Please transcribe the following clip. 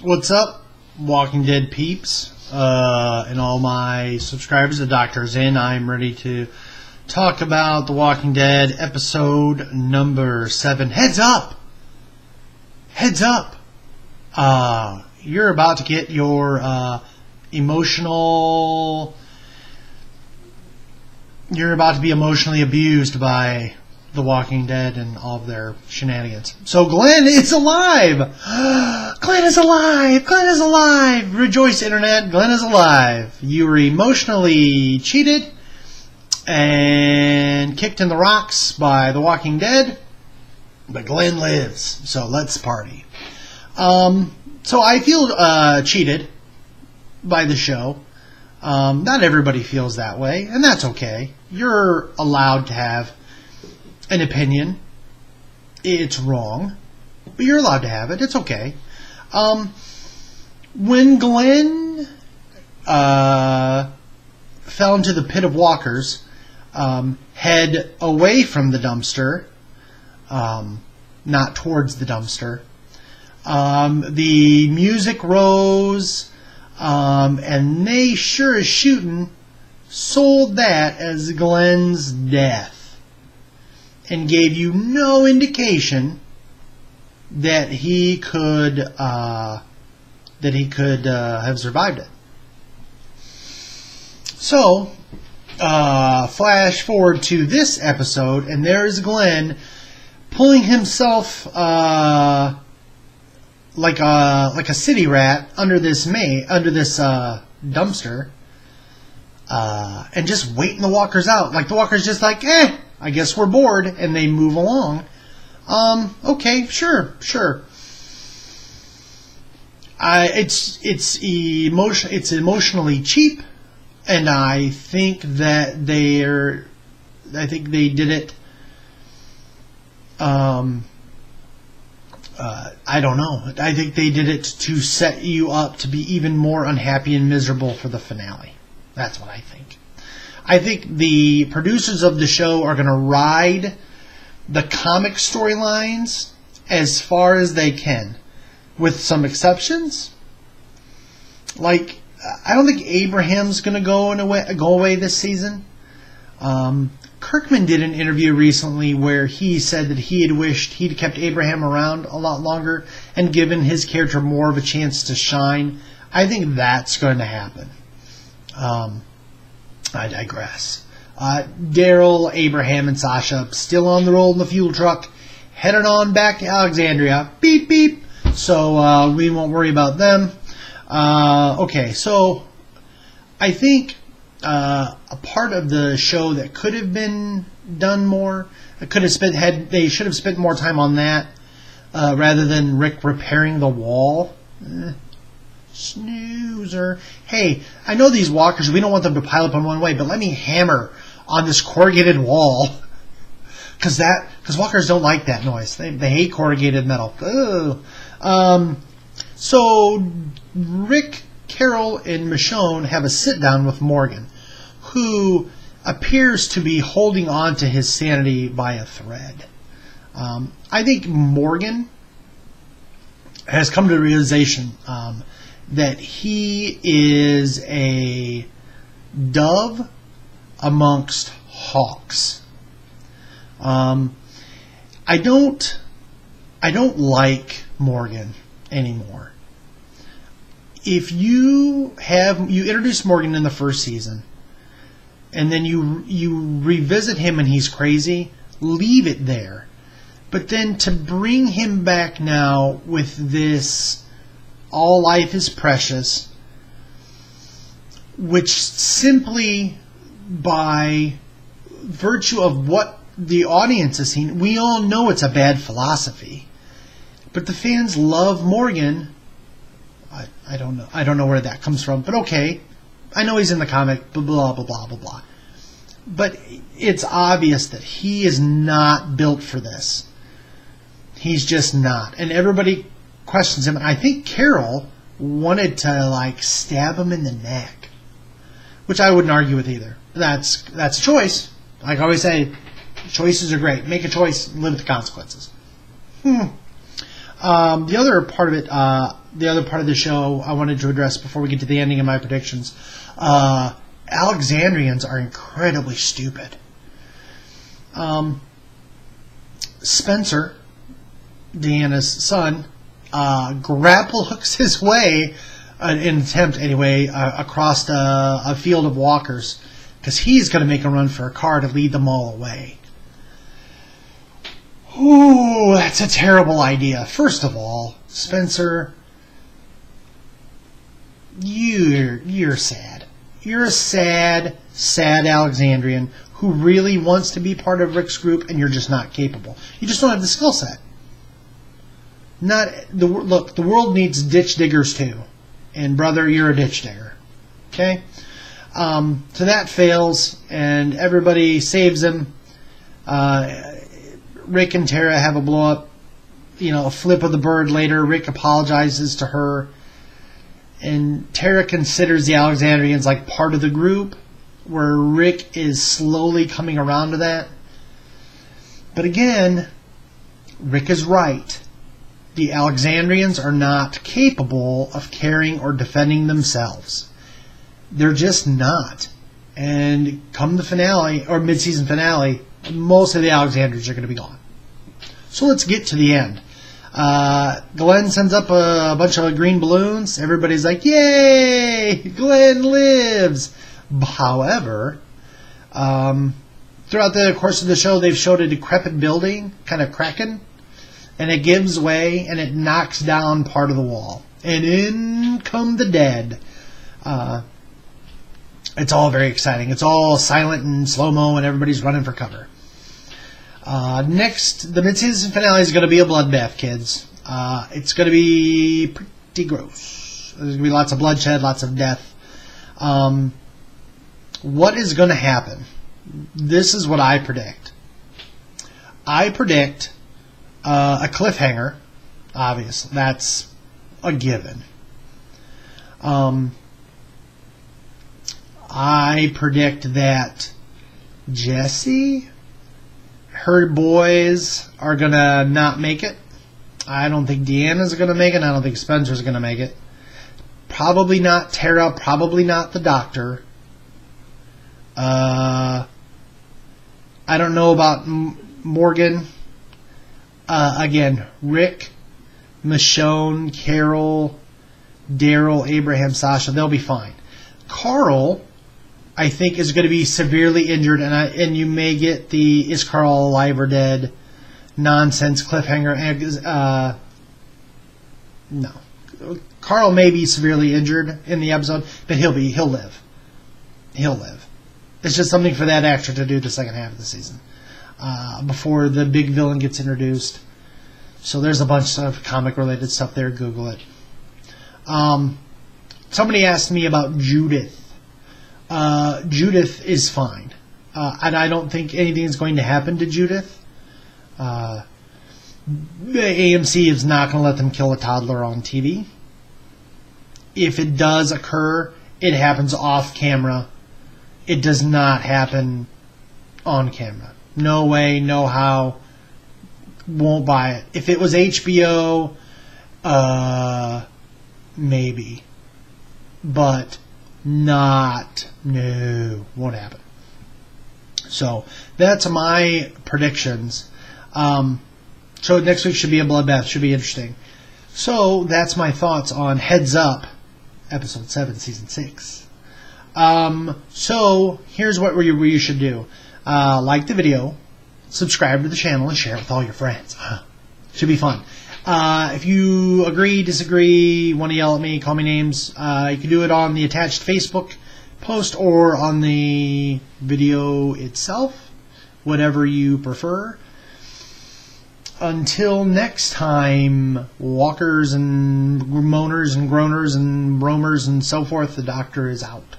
What's up, Walking Dead peeps, and all my subscribers? The Doctor's in. I'm ready to talk about The Walking Dead episode number 7. Heads up! Heads up! You're about to get your emotional... You're about to be emotionally abused by The Walking Dead and all of their shenanigans. So Glenn is alive! Glenn is alive! Glenn is alive! Rejoice, Internet! Glenn is alive! You were emotionally cheated and kicked in the rocks by The Walking Dead, but Glenn lives. So let's party. So I feel cheated by the show. Not everybody feels that way, and that's okay. You're allowed to have an opinion. It's wrong, but you're allowed to have it. It's okay. When Glenn fell into the pit of walkers, head away from the dumpster, not towards the dumpster, the music rose, and they sure as shooting sold that as Glenn's death and gave you no indication that he could have survived it. So, flash forward to this episode, and there's Glenn pulling himself like a city rat under this dumpster, and just waiting the walkers out. Like the walkers just like, I guess we're bored, and they move along. Okay, sure. It's emotionally cheap, and I think that they did it. I don't know. I think they did it to set you up to be even more unhappy and miserable for the finale. That's what I think. I think the producers of the show are going to ride the comic storylines as far as they can, with some exceptions. Like, I don't think Abraham's going to go away this season. Kirkman did an interview recently where he said that he had wished he'd kept Abraham around a lot longer and given his character more of a chance to shine. I think that's going to happen. I digress. Daryl, Abraham, and Sasha still on the roll in the fuel truck, headed on back to Alexandria. Beep, beep. So we won't worry about them. Okay, so I think a part of the show that could have been done more, they should have spent more time on that rather than Rick repairing the wall. Snoozer. Hey, I know these walkers, we don't want them to pile up in one way, but let me hammer on this corrugated wall. Because walkers don't like that noise. They hate corrugated metal. So Rick, Carol, and Michonne have a sit-down with Morgan, who appears to be holding on to his sanity by a thread. I think Morgan has come to the realization that he is a dove amongst hawks. I don't like Morgan anymore. If you introduce Morgan in the first season, and then you revisit him and he's crazy, leave it there. But then to bring him back now with this all life is precious, which simply by virtue of what the audience has seen, we all know it's a bad philosophy. But the fans love Morgan. I don't know where that comes from, but okay. I know he's in the comic, blah, blah, blah, blah, blah, blah. But it's obvious that he is not built for this. He's just not. And everybody questions him. And I think Carol wanted to, stab him in the neck, which I wouldn't argue with either. That's a choice. Like I always say, choices are great. Make a choice, live with the consequences. The other part of it, the other part of the show I wanted to address before we get to the ending of my predictions. Alexandrians are incredibly stupid. Spencer, Deanna's son, grapple hooks his way, in an attempt anyway, across a field of walkers, because he's going to make a run for a car to lead them all away. Ooh, that's a terrible idea. First of all, Spencer, you're sad. You're a sad Alexandrian who really wants to be part of Rick's group, and you're just not capable. You just don't have the skill set. Look, the world needs ditch diggers too. And brother, you're a ditch digger. Okay? So that fails, and everybody saves him. Rick and Tara have a blow-up, a flip of the bird later. Rick apologizes to her. And Tara considers the Alexandrians like part of the group, where Rick is slowly coming around to that. But again, Rick is right. The Alexandrians are not capable of carrying or defending themselves. They're just not. And come the finale, or mid-season finale, most of the Alexandrians are going to be gone. So let's get to the end. Glenn sends up a bunch of green balloons. Everybody's like, yay! Glenn lives! However, throughout the course of the show, they've showed a decrepit building kind of cracking. And it gives way, and it knocks down part of the wall. And in come the dead. It's all very exciting. It's all silent and slow-mo, and everybody's running for cover. Next, the mid-season finale is going to be a bloodbath, kids. It's going to be pretty gross. There's going to be lots of bloodshed, lots of death. What is going to happen? This is what I predict. I predict a cliffhanger. Obviously, that's a given. I predict that Jesse, her boys are going to not make it. I don't think Deanna's going to make it. I don't think Spencer's going to make it. Probably not Tara. Probably not the doctor. I don't know about Morgan. Again, Rick, Michonne, Carol, Daryl, Abraham, Sasha, they'll be fine. Carl, I think, is going to be severely injured, and you may get the is Carl alive or dead nonsense cliffhanger. No. Carl may be severely injured in the episode, but he'll live. He'll live. It's just something for that actor to do the second half of the season. Before the big villain gets introduced. So there's a bunch of comic-related stuff there. Google it. Somebody asked me about Judith. Judith is fine. And I don't think anything's going to happen to Judith. AMC is not going to let them kill a toddler on TV. If it does occur, it happens off camera. It does not happen on camera. No way, no how. Won't buy it. If it was HBO, maybe. But not. No, won't happen. So that's my predictions. So next week should be a bloodbath. Should be interesting. So that's my thoughts on Heads Up, Episode 7, Season 6. So here's what you should do. Like the video, subscribe to the channel, and share it with all your friends. Should be fun. If you agree, disagree, want to yell at me, call me names, you can do it on the attached Facebook post or on the video itself, whatever you prefer. Until next time, walkers and moaners and groaners and roamers and so forth, the doctor is out.